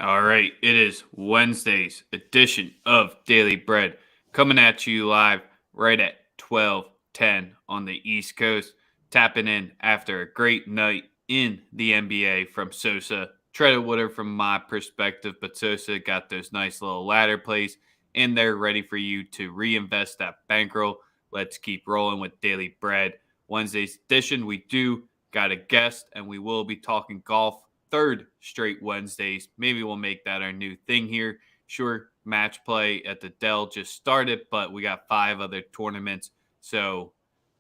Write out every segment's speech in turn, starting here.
All right, it is Wednesday's edition of Daily Bread coming at you live right at 12:10 on the East Coast, tapping in after a great night in the NBA from Sosa. Treaded water from my perspective, but Sosa got those nice little ladder plays, and they're ready for you to reinvest that bankroll. Let's keep rolling with Daily Bread. Wednesday's edition, we do got a guest, and we will be talking golf third straight Wednesdays. Maybe we'll make that our new thing here. Sure, match play at the Dell just started, but we got 5 other tournaments. So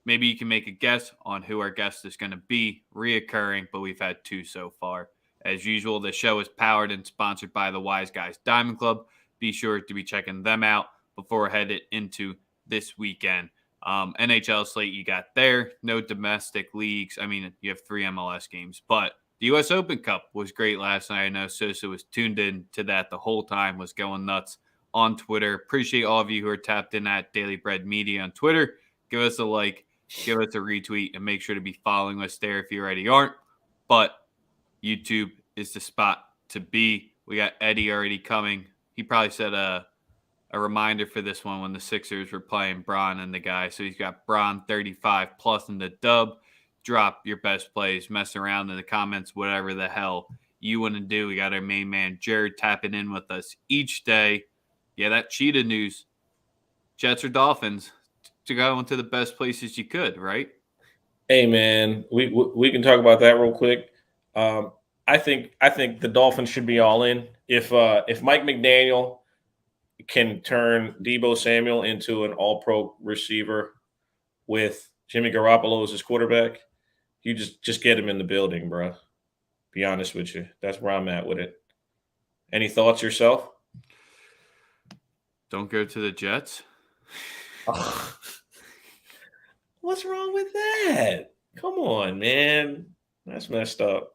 maybe you can make a guess on who our guest is going to be reoccurring, but we've had 2 so far. As usual, the show is powered and sponsored by the Wise Guys Diamond Club. Be sure to be checking them out before we're headed into this weekend. NHL slate you got there. No domestic leagues. I mean, you have 3 MLS games, but the U.S. Open Cup was great last night. I know Sosa was tuned in to that the whole time, was going nuts on Twitter. Appreciate all of you who are tapped in at Daily Bread Media on Twitter. Give us a like, give us a retweet, and make sure to be following us there if you already aren't. But YouTube is the spot to be. We got Eddie already coming. He probably said a reminder for this one when the Sixers were playing Braun and the guy. So he's got Braun 35 plus in the dub. Drop your best plays, mess around in the comments, whatever the hell you want to do. We got our main man, Jared, tapping in with us each day. Yeah, that cheetah news. Jets or Dolphins to go into the best places you could, right? Hey man, we can talk about that real quick. I think the Dolphins should be all in. If Mike McDaniel can turn Debo Samuel into an All-Pro receiver with Jimmy Garoppolo as his quarterback, you just get him in the building, bro. Be honest with you, that's where I'm at with it. Any thoughts yourself? Don't go to the Jets. Oh. What's wrong with that? Come on, man. That's messed up.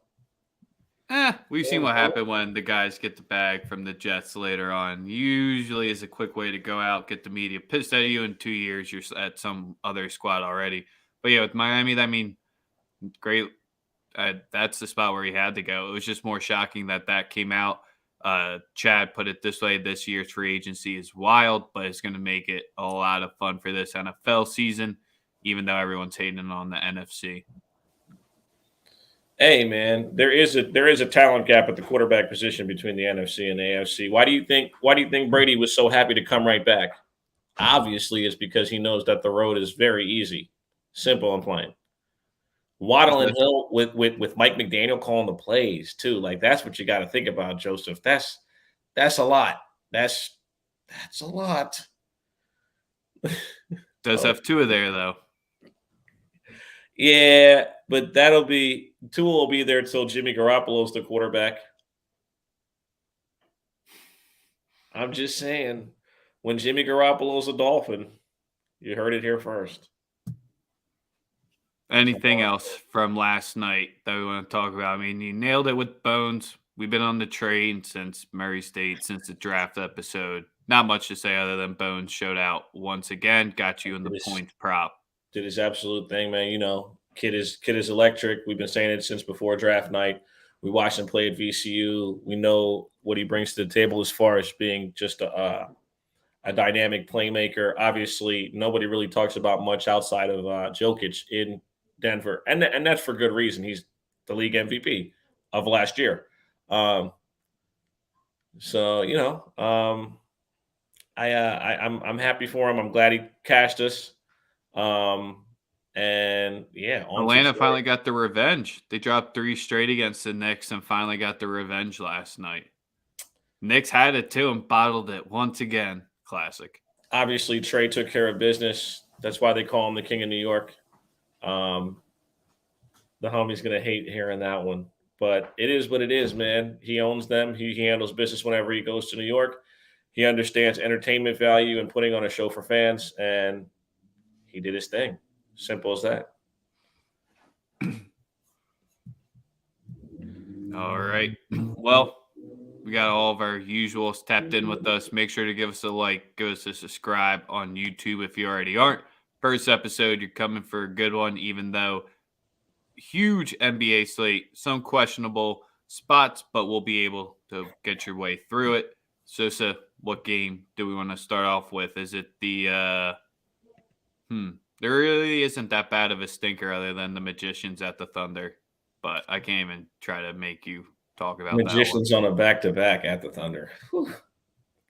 We've seen what happened when the guys get the bag from the Jets later on. Usually is a quick way to go out, get the media pissed at you. In 2 years, you're at some other squad already. But yeah, with Miami, I mean, great. That's the spot where he had to go. It was just more shocking that came out. Chad put it this way: this year's free agency is wild, but it's going to make it a lot of fun for this NFL season, even though everyone's hating on the NFC. Hey man, there is a talent gap at the quarterback position between the NFC and the AFC. Why do you think Brady was so happy to come right back? Obviously, it's because he knows that the road is very easy, simple and plain. Waddle and Hill with Mike McDaniel calling the plays too. Like that's what you got to think about, Joseph. That's a lot. That's a lot. Does have Tua there though. Yeah, but Tua will be there till Jimmy Garoppolo's the quarterback. I'm just saying, when Jimmy Garoppolo's a Dolphin, you heard it here first. Anything else from last night that we want to talk about? I mean, you nailed it with Bones. We've been on the train since Murray State, since the draft episode. Not much to say other than Bones showed out once again, got you in the points prop. Did his absolute thing, man. You know, kid is electric. We've been saying it since before draft night. We watched him play at VCU. We know what he brings to the table as far as being just a dynamic playmaker. Obviously, nobody really talks about much outside of Jokic in Denver, and that's for good reason. He's the league MVP of last year. So you know, I'm happy for him. I'm glad he cashed us. And yeah, Atlanta finally got the revenge. They dropped 3 straight against the Knicks and finally got the revenge last night. Knicks had it too and bottled it once again. Classic. Obviously, Trey took care of business. That's why they call him the King of New York. The homie's gonna hate hearing that one, but it is what it is, man. He owns them. He handles business whenever he goes to New York. He understands entertainment value and putting on a show for fans, and he did his thing. Simple as that. All right. Well, we got all of our usuals tapped in with us. Make sure to give us a like, give us a subscribe on YouTube if you already aren't. First episode, you're coming for a good one, even though huge NBA slate, some questionable, spots, but we'll be able to get your way through it. Sosa, what game do we want to start off with? Is it the there really isn't that bad of a stinker other than the Magicians at the Thunder, but I can't even try to make you talk about that one. Magicians on a back-to-back at the Thunder. Whew.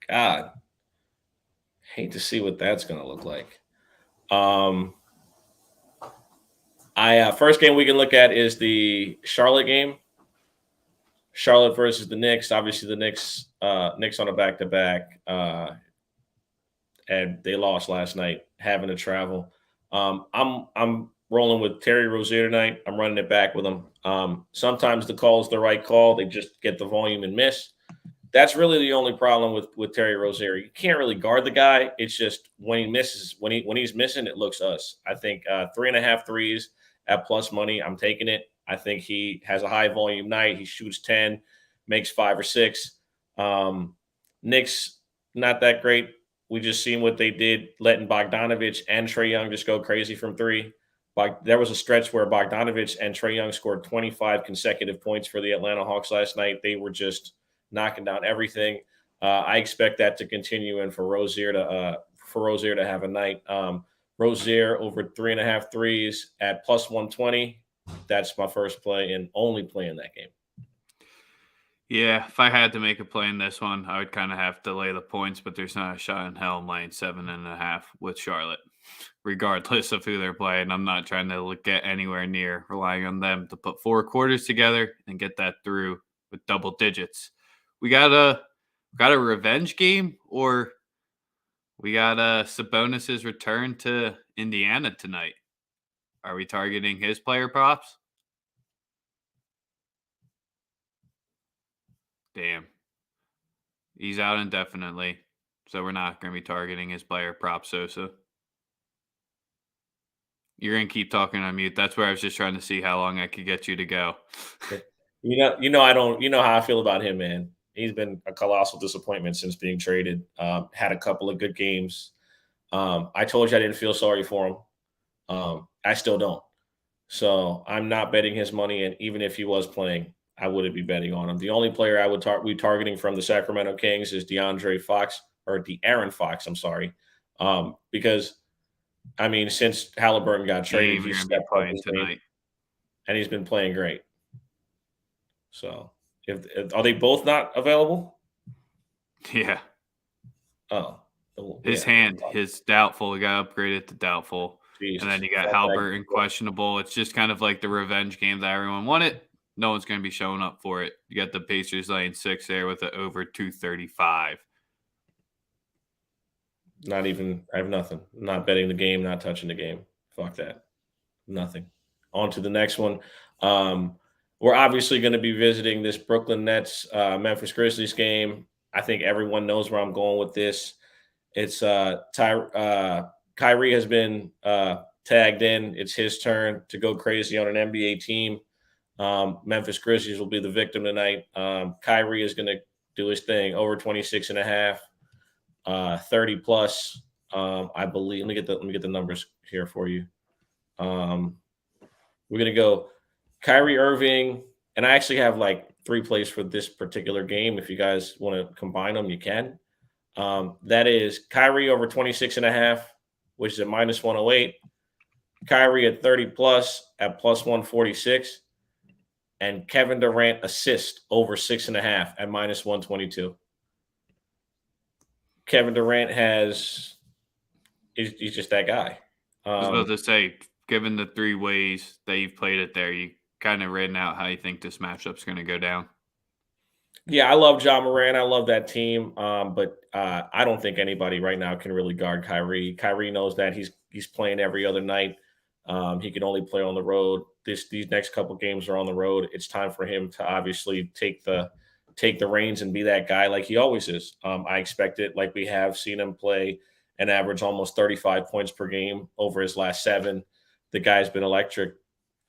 God, hate to see what that's going to look like. I first game we can look at is the Charlotte game. Charlotte versus the Knicks. Obviously, the Knicks on a back-to-back, and they lost last night, having to travel. I'm rolling with Terry Rozier tonight. I'm running it back with him. Sometimes the call is the right call. They just get the volume and miss. That's really the only problem with Terry Rozier. You can't really guard the guy. It's just when he misses, when he's missing, it looks us. I think 3.5 threes at plus money. I'm taking it. I think he has a high volume night. He shoots 10, makes 5 or 6. Knicks not that great. We just seen what they did, letting Bogdanovich and Trae Young just go crazy from 3. There was a stretch where Bogdanovich and Trae Young scored 25 consecutive points for the Atlanta Hawks last night. They were just knocking down everything. I expect that to continue, and for Rozier to have a night. Rozier over 3.5 threes at plus 120. That's my first play and only play in that game. Yeah, if I had to make a play in this one, I would kind of have to lay the points, but there's not a shot in hell I'm laying 7.5 with Charlotte, regardless of who they're playing. I'm not trying to get anywhere near relying on them to put 4 quarters together and get that through with double digits. We got a revenge game, or we got Sabonis's return to Indiana tonight. Are we targeting his player props? Damn. He's out indefinitely, so we're not going to be targeting his player prop, Sosa. You're going to keep talking on mute. That's where I was just trying to see how long I could get you to go. I don't. You know how I feel about him, man. He's been a colossal disappointment since being traded. Had a couple of good games. I told you I didn't feel sorry for him. I still don't. So I'm not betting his money, and even if he was playing, I wouldn't be betting on him. The only player I would be targeting from the Sacramento Kings is De'Aaron Fox. I'm sorry, because I mean, since Halliburton got traded, he's stepped up his game, and he's been playing great. So, if are they both not available? Yeah. Oh, his doubtful. He got upgraded to doubtful. Jesus. And then you got Halliburton questionable. It's just kind of like the revenge game that everyone wanted. No one's going to be showing up for it. You got the Pacers laying 6 there with the over 235. I have nothing. Not betting the game, not touching the game. Fuck that. Nothing. On to the next one. We're obviously going to be visiting this Brooklyn Nets, Memphis Grizzlies game. I think everyone knows where I'm going with this. It's Kyrie has been tagged in. It's his turn to go crazy on an NBA team. Memphis Grizzlies will be the victim tonight. Kyrie is going to do his thing, over 26.5, 30 plus. I believe. Let me get the numbers here for you. We're going to go Kyrie Irving, and I actually have like 3 plays for this particular game. If you guys want to combine them, you can. That is Kyrie over 26.5, which is at minus 108. Kyrie at 30 plus at plus 146. And Kevin Durant assist over 6.5 at minus 122. Kevin Durant he's just that guy. I was about to say, given the 3 ways that you've played it there, you kind of written out how you think this matchup's going to go down. Yeah, I love Ja Morant. I love that team, but I don't think anybody right now can really guard Kyrie. Kyrie knows that he's playing every other night. He can only play on the road. These next couple games are on the road. It's time for him to obviously take the reins and be that guy like he always is. I expect it, like we have seen him play and average almost 35 points per game over his last 7. The guy's been electric.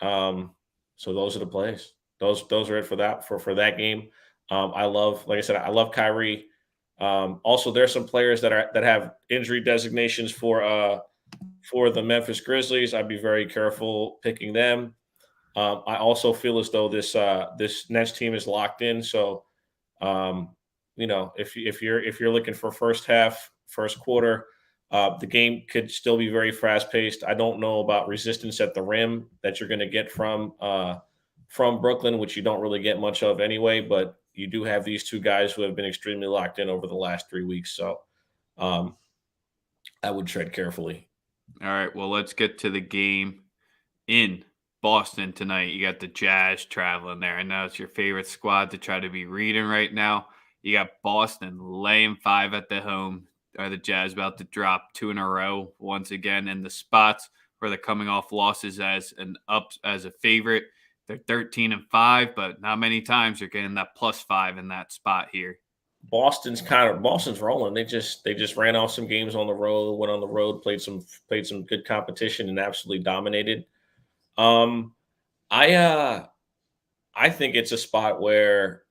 So those are the plays. Those are it for that game. I love Kyrie. Also, there's some players that have injury designations for the Memphis Grizzlies. I'd be very careful picking them. I also feel as though this Nets team is locked in. So, um, if you're looking for first half, first quarter, the game could still be very fast paced. I don't know about resistance at the rim that you're going to get from Brooklyn, which you don't really get much of anyway. But you do have these two guys who have been extremely locked in over the last 3 weeks. So um, I would tread carefully. All right, well, let's get to the game in Boston tonight. You got the Jazz traveling there. I know it's your favorite squad to try to be reading right now. You got Boston laying 5 at the home. Are the Jazz about to drop 2 in a row once again in the spots where they're coming off losses as a favorite? They're 13-5, but not many times you're getting that +5 in that spot here. Boston's rolling. They just ran off some games on the road, went on the road, played some good competition, and absolutely dominated. Um, I I think it's a spot where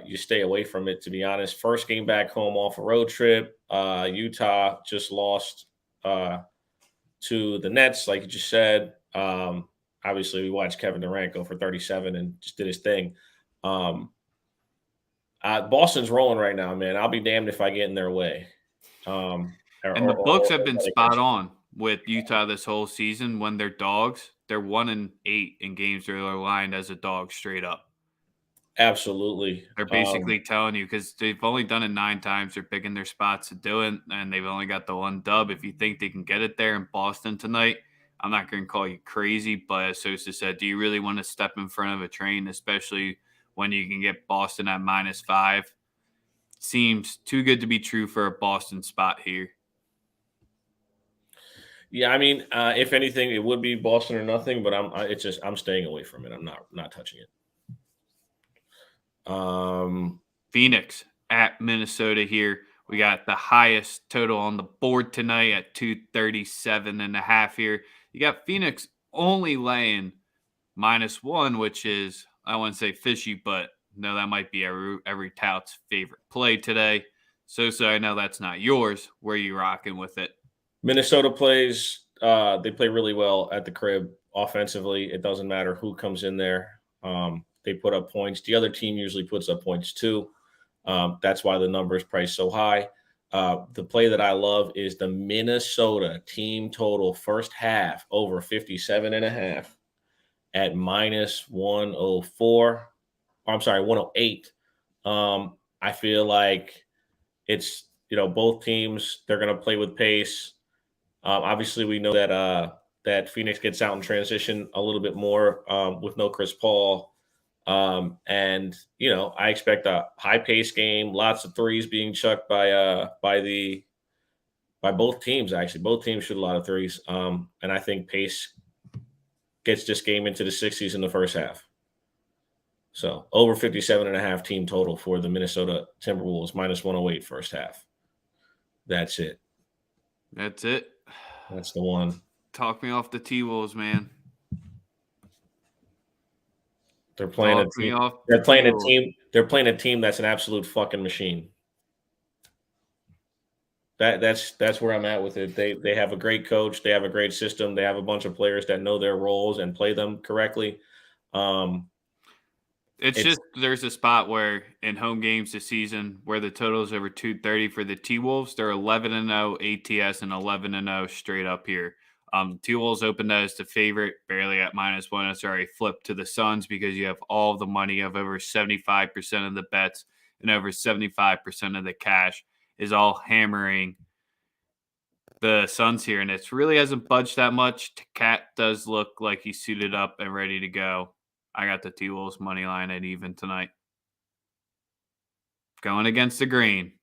you stay away from it. To be honest, first game back home off a road trip. Utah just lost uh, to the Nets, like you just said. Obviously, we watched Kevin Durant go for 37 and just did his thing. Um, Boston's rolling right now, man. I'll be damned if I get in their way. Um, And the books have been let it spot catch. on with Utah this whole season. When they're dogs, they're 1-8 in games where they're lined as a dog straight up. Absolutely. They're basically telling you because they've only done it 9 times. They're picking their spots to do it, and they've only got the one dub. If you think they can get it there in Boston tonight, I'm not going to call you crazy, but as Sosa said, do you really want to step in front of a train, especially when you can get Boston at -5? Seems too good to be true for a Boston spot here. Yeah, I mean, if anything, it would be Boston or nothing. But I'm staying away from it. I'm not touching it. Phoenix at Minnesota here. We got the highest total on the board tonight at 237.5 here. You got Phoenix only laying -1, which is, I wouldn't say fishy, but no, that might be every tout's favorite play today. So I know that's not yours. Where you rocking with it? Minnesota plays. They play really well at the crib offensively. It doesn't matter who comes in there. They put up points. The other team usually puts up points too. That's why the number is priced so high. The play that I love is the Minnesota team total first half over 57.5 at -104. I'm sorry, 108. I feel like it's both teams, they're going to play with pace. Obviously, we know that Phoenix gets out in transition a little bit more with no Chris Paul. And I expect a high pace game, lots of threes being chucked by both teams. Actually, both teams shoot a lot of threes, and I think pace gets this game into the 60s in the first half. So over 57.5 team total for the Minnesota Timberwolves, -108 first half. That's it. That's it. That's the one. Talk me off the T-Wolves, man. They're playing a Talk me team. off the They're playing a T-Wolves. team. They're playing a team that's an absolute fucking machine. That's where I'm at with it. They have a great coach. They have a great system. They have a bunch of players that know their roles and play them correctly. Um, It's it's just there's a spot where in home games this season where the total is over 230 for the T-Wolves. They're 11-0 ATS and 11-0 straight up here. T-Wolves opened as the favorite, barely at -1. It's already flipped to the Suns because you have all the money of over 75% of the bets and over 75% of the cash is all hammering the Suns here, and it really hasn't budged that much. Cat does look like he's suited up and ready to go. I got the T-Wolves money line at even tonight. Going against the grain.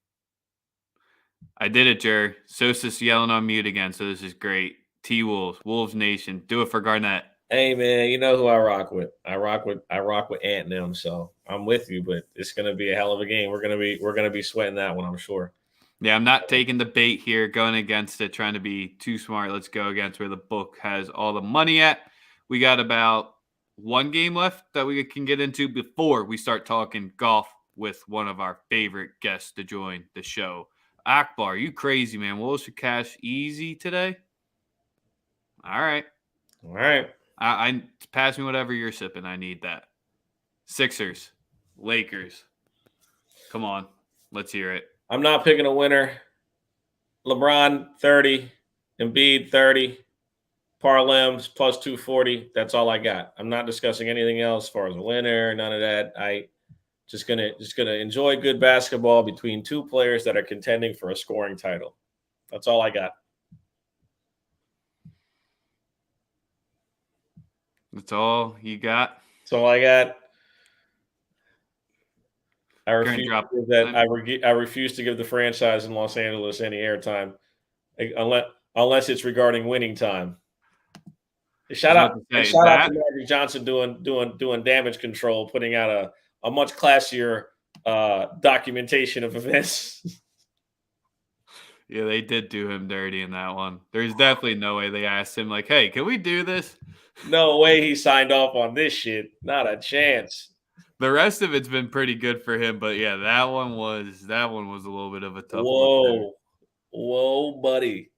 I did it, Jer. Sosa's yelling on mute again, so this is great. T-Wolves, Wolves Nation. Do it for Garnett. Hey man, you know who I rock with? I rock with Ant and them. So I'm with you, but it's gonna be a hell of a game. We're gonna be sweating that one, I'm sure. Yeah, I'm not taking the bait here, going against it, trying to be too smart. Let's go against where the book has all the money at. We got about one game left that we can get into before we start talking golf with one of our favorite guests to join the show. Akbar, you crazy, man. Wolves for cash easy today? All right. All right. I pass me whatever you're sipping. I need that. Sixers, Lakers. Come on, let's hear it. I'm not picking a winner. LeBron 30, Embiid 30, Parlems plus 240. That's all I got. I'm not discussing anything else as far as a winner, none of that. I just gonna enjoy good basketball between two players that are contending for a scoring title. That's all I got. That's all you got. That's all I got. I Gonna refuse drop. to give that. I refuse to give the franchise in Los Angeles any airtime, unless it's regarding winning time. I was Shout out about to and say, is shout out to that Magic Johnson doing damage control, putting out a much classier documentation of events. yeah, they did do him dirty in that one. There's definitely no way they asked him like, "Hey, can we do this?" No way he signed off on this shit. Not a chance. The rest of it's been pretty good for him, but yeah, that one was a little bit of a tough look there. Whoa, buddy.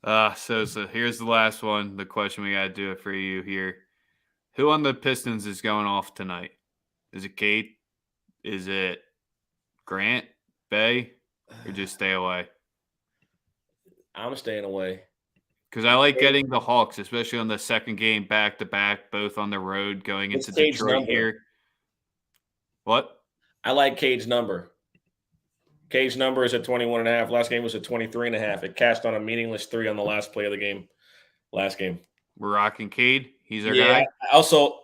So here's the last one. The question we gotta do it for you here. Who on the Pistons is going off tonight? Is it Kate? Is it Grant? Bay? Or just stay away? I'm staying away. Because I like getting the Hawks, especially on the second game back to back, both on the road going What's into Cage's Detroit number? here. What? I like Cage's number. Cage's number is at 21.5. Last game was at 23.5. It cashed on a meaningless 3 on the last play of the game. Last game. We're rocking Cade. He's our Yeah. guy. I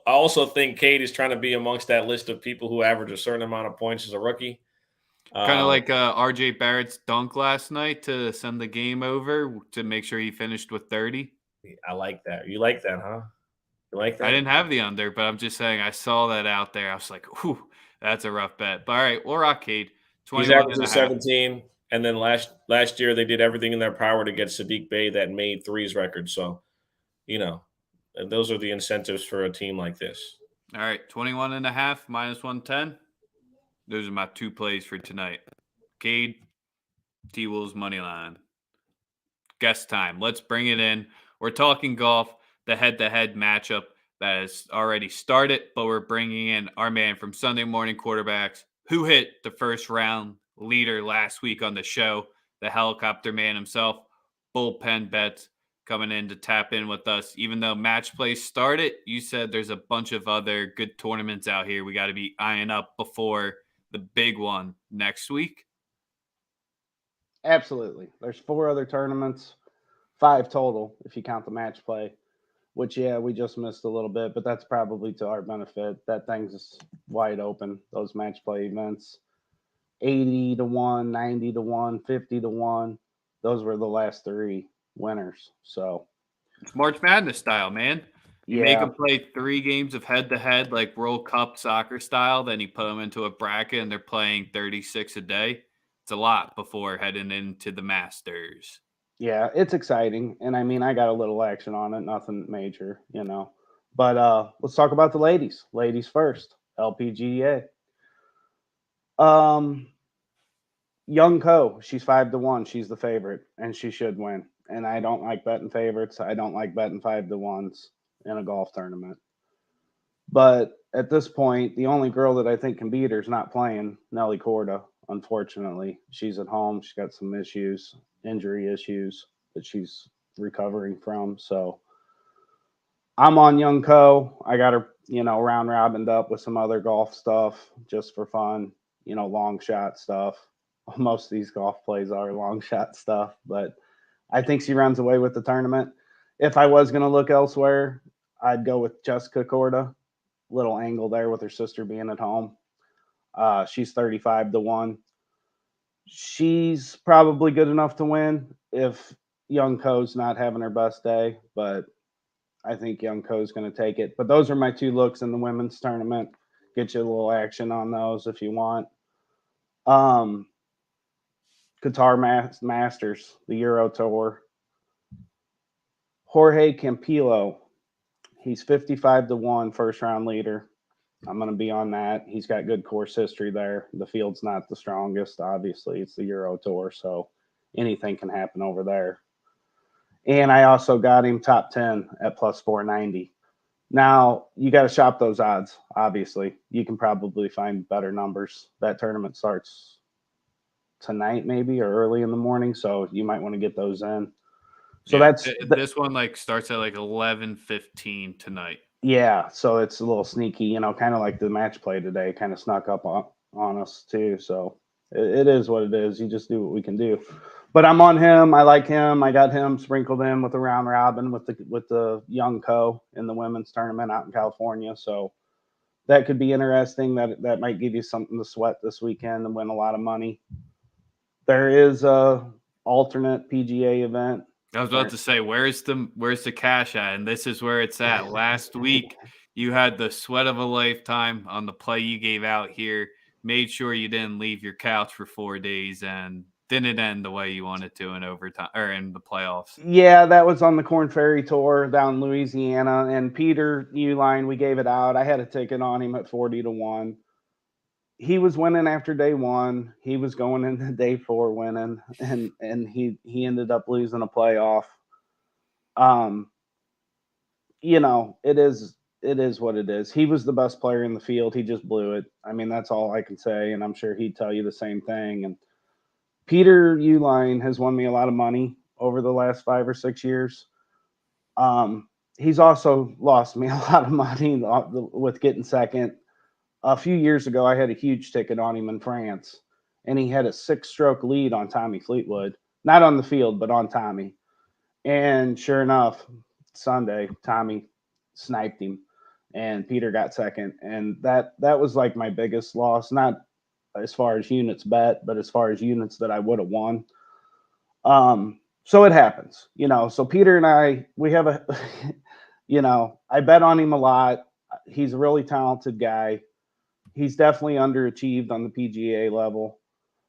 also think Cade is trying to be amongst that list of people who average a certain amount of points as a rookie. Kind of like RJ Barrett's dunk last night to send the game over to make sure he finished with 30. I like that. You like that, huh? You like that? I didn't have the under, but I'm just saying I saw that out there. I was like, whew, that's a rough bet. But all right, we'll rock Cade. He's 21 and averaging a half. 17. And then last year they did everything in their power to get Sadiq Bey that made threes record. So, those are the incentives for a team like this. All right, 21 and a half minus 110. Those are my two plays for tonight. Cade, T-Wolves money line. Guest time. Let's bring it in. We're talking golf, the head-to-head matchup that has already started, but we're bringing in our man from Sunday Morning Quarterbacks who hit the first round leader last week on the show, the helicopter man himself, Bullpen Bets, coming in to tap in with us. Even though match play started, you said there's a bunch of other good tournaments out here we got to be eyeing up before the big one next week. Absolutely. There's 4 other tournaments, 5 total if you count the match play, which, yeah, we just missed a little bit, but that's probably to our benefit. That thing's wide open, those match play events. 80 to 1, 90 to 1, 50 to 1. Those were the last 3 winners. So It's March Madness style, man. You make yeah, them play 3 games of head-to-head like World Cup soccer style, then you put them into a bracket and they're playing 36 a day. It's a lot before heading into the Masters. yeah, it's exciting. And I mean, I got a little action on it, nothing major, But let's talk about the ladies. Ladies first, LPGA. Young Ko, she's 5 to 1. She's the favorite, and she should win. And I don't like betting favorites. I don't like betting 5 to 1s in a golf tournament. But at this point, the only girl that I think can beat her is not playing, Nelly Korda. Unfortunately, she's at home. She's got some issues, injury issues that she's recovering from. So I'm on Young Ko. I got her, round robined up with some other golf stuff just for fun, long shot stuff. Most of these golf plays are long shot stuff, but I think she runs away with the tournament. If I was going to look elsewhere, I'd go with Jessica Korda. Little angle there with her sister being at home. She's 35 to 1. She's probably good enough to win if Young Ko's not having her best day, but I think Young Ko's going to take it. But those are my 2 looks in the women's tournament. Get you a little action on those if you want. Qatar Masters, the Euro Tour. Jorge Campillo, he's 55 to 1, first round leader. I'm going to be on that. He's got good course history there. The field's not the strongest, obviously. It's the Euro Tour, so anything can happen over there. And I also got him top 10 at plus 490. Now, you got to shop those odds, obviously. You can probably find better numbers. That tournament starts tonight, maybe, or early in the morning. So you might want to get those in. So Yeah, that's this one like starts at like 11:15 tonight. yeah. So it's a little sneaky, kind of like the match play today, kind of snuck up on us too. So it is what it is. You just do what we can do. But I'm on him. I like him. I got him sprinkled in with a round robin with the young co in the women's tournament out in California. So that could be interesting. That might give you something to sweat this weekend and win a lot of money. There is a alternate PGA event. I was about to say, where's the cash at? And this is where it's at. Last week, you had the sweat of a lifetime on the play you gave out here. Made sure you didn't leave your couch for 4 days and didn't end the way you wanted to in overtime or in the playoffs. Yeah, that was on the Corn Ferry Tour down in Louisiana. And Peter Uline, we gave it out. I had a ticket on him at 40-1. He was winning after day one. He was going into day four winning, and he ended up losing a playoff. It is what it is. He was the best player in the field. He just blew it. I mean, that's all I can say, and I'm sure he'd tell you the same thing. And Peter Uline has won me a lot of money over the last 5 or 6 years. He's also lost me a lot of money with getting second. A few years ago, I had a huge ticket on him in France, and he had a 6-stroke lead on Tommy Fleetwood. Not on the field, but on Tommy. And sure enough, Sunday, Tommy sniped him, and Peter got second. And that was like my biggest loss, not as far as units bet, but as far as units that I would have won. So it happens, So Peter and I, we have a, I bet on him a lot. He's a really talented guy. He's definitely underachieved on the PGA level.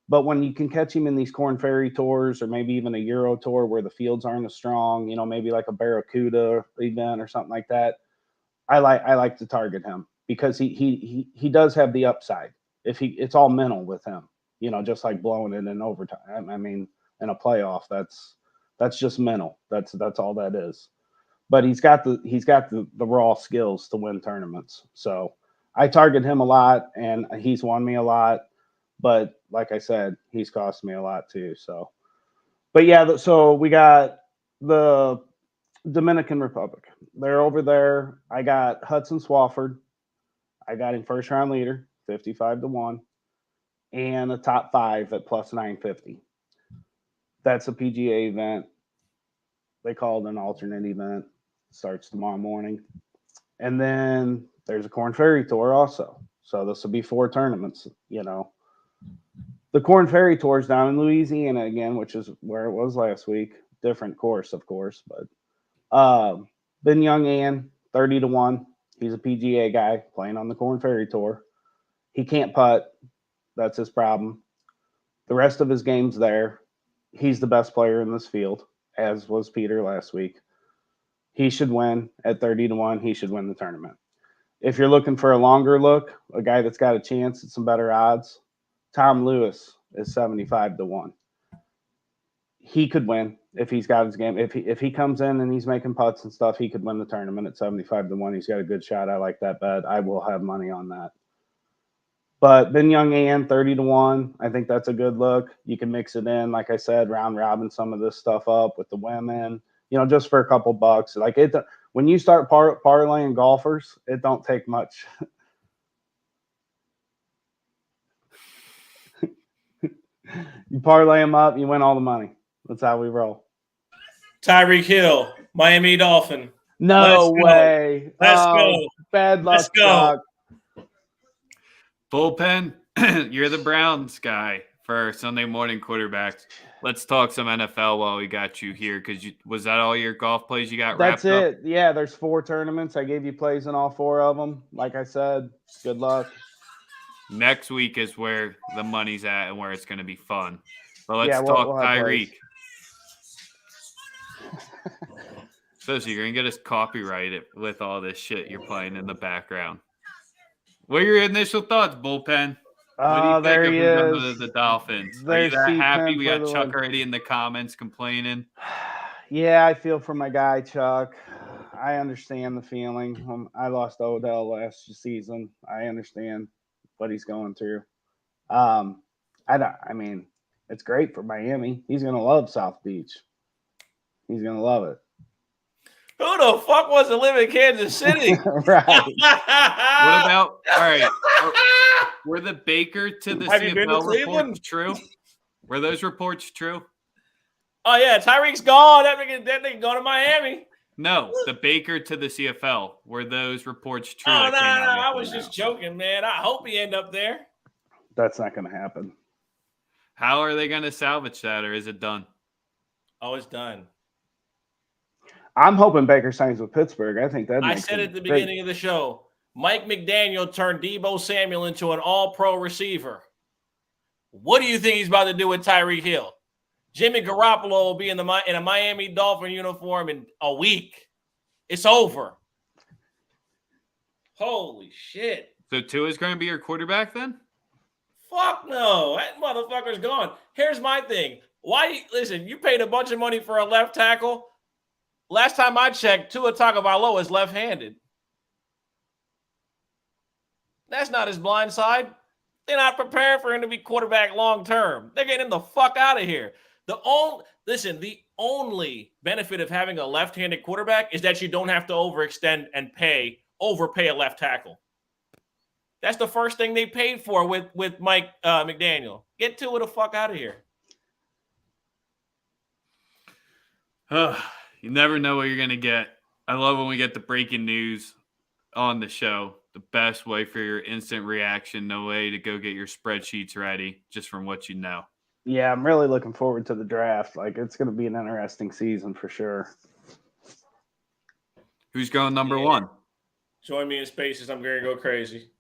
But when you can catch him in these Corn Ferry tours or maybe even a Euro tour where the fields aren't as strong, maybe like a Barracuda event or something like that, I like to target him because he does have the upside. It's all mental with him, just like blowing it in overtime. I mean, in a playoff, that's just mental. That's all that is. But he's got the raw skills to win tournaments. So I target him a lot, and he's won me a lot. But like I said, he's cost me a lot too. So, but yeah, so we got the Dominican Republic. They're over there. I got Hudson Swafford. I got him first round leader, 55-1, and a top 5 at plus 950. That's a PGA event. They call it an alternate event. Starts tomorrow morning. And then there's a Corn Ferry Tour also. So this will be 4 tournaments, The Corn Ferry Tour is down in Louisiana again, which is where it was last week. Different course, of course. But Ben Young An, 30-1. He's a PGA guy playing on the Corn Ferry Tour. He can't putt. That's his problem. The rest of his game's there. He's the best player in this field, as was Peter last week. He should win at 30-1. He should win the tournament. If you're looking for a longer look, a guy that's got a chance at some better odds, Tom Lewis is 75-1. He could win if he's got his game. If he comes in and he's making putts and stuff, he could win the tournament at 75-1. He's got a good shot. I like that bet. I will have money on that. But Ben Young and 30-1, I think that's a good look. You can mix it in, like I said, round robin some of this stuff up with the women, just for a couple bucks. Like when you start parlaying golfers, it don't take much. You parlay them up, you win all the money. That's how we roll. Tyreek Hill, Miami Dolphin. No way. Let's go. Bad luck, Let's go. Chuck. Bullpen, you're the Browns guy for Sunday morning quarterbacks. Let's talk some NFL while we got you here, because was that all your golf plays you got wrapped up? That's it. Yeah, there's 4 tournaments. I gave you plays in all 4 of them. Like I said, good luck. Next week is where the money's at and where it's going to be fun. But let's we'll talk Tyreek. Sosa, you're going to get us copyrighted with all this shit you're playing in the background. What are your initial thoughts, Bullpen? What do you There think he of is. the Dolphins? Are There's you that C10 happy? We for got the Chuck win. already in the comments complaining. Yeah, I feel for my guy Chuck. I understand the feeling. I lost Odell last season. I understand what he's going through. Um, I don't. I mean, it's great for Miami. He's gonna love South Beach. He's gonna love it. Who the fuck wants to live in Kansas City? Right. What about all right? Were the Baker to the Have you been to CFL Cleveland? reports true? Were those reports true? Oh yeah, Tyreek's gone. That nigga going to Miami. No, the Baker to the CFL. Were those reports true? Oh no, that came out I was yesterday? just joking, man. I hope he end up there. That's not gonna happen. How are they going to salvage that, or is it done? Oh, it's done. I'm hoping Baker signs with Pittsburgh. I think that I makes said a at the big- beginning of the show, Mike McDaniel turned Deebo Samuel into an all-pro receiver. What do you think he's about to do with Tyreek Hill? Jimmy Garoppolo will be in a Miami Dolphin uniform in a week. It's over. Holy shit. So Tua is going to be your quarterback then? Fuck no. That motherfucker's gone. Here's my thing. Listen, you paid a bunch of money for a left tackle. Last time I checked, Tua Tagovailoa is left-handed. That's not his blind side. They're not prepared for him to be quarterback long-term. They're getting him the fuck out of here. The only benefit of having a left-handed quarterback is that you don't have to overextend and overpay a left tackle. That's the first thing they paid for with Mike McDaniel. Get Tua the fuck out of here. You never know what you're going to get. I love when we get the breaking news on the show. The best way for your instant reaction, no way to go get your spreadsheets ready just from what you know. Yeah, I'm really looking forward to the draft. Like, it's going to be an interesting season for sure. Who's going number one? Join me in Spaces. I'm going to go crazy.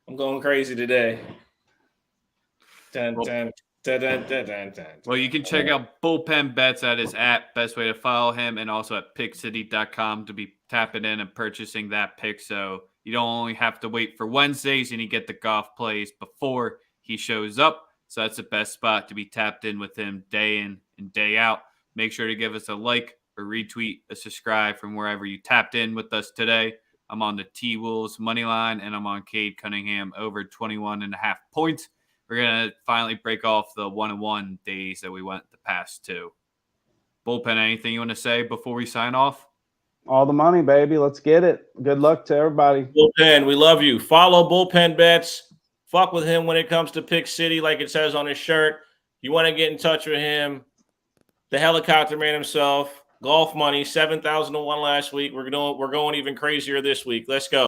I'm going crazy today. Dun, dun, dun, dun, dun, dun, dun. Well, you can check out Bullpen Bets at his app. Best way to follow him, and also at pickcity.com to be tapping in and purchasing that pick. So you don't only have to wait for Wednesdays and you get the golf plays before he shows up. So that's the best spot to be tapped in with him day in and day out. Make sure to give us a like or retweet, a subscribe from wherever you tapped in with us today. I'm on the T-Wolves money line, and I'm on Cade Cunningham over 21.5 points. We're going to finally break off the 1-1 days that we went the past two. Bullpen, anything you want to say before we sign off? All the money, baby. Let's get it. Good luck to everybody. Bullpen, we love you. Follow Bullpen Bets. Fuck with him when it comes to Pick City, like it says on his shirt. You want to get in touch with him, the helicopter man himself. Golf money, 7,000 to 1 last week. We're going even crazier this week. Let's go.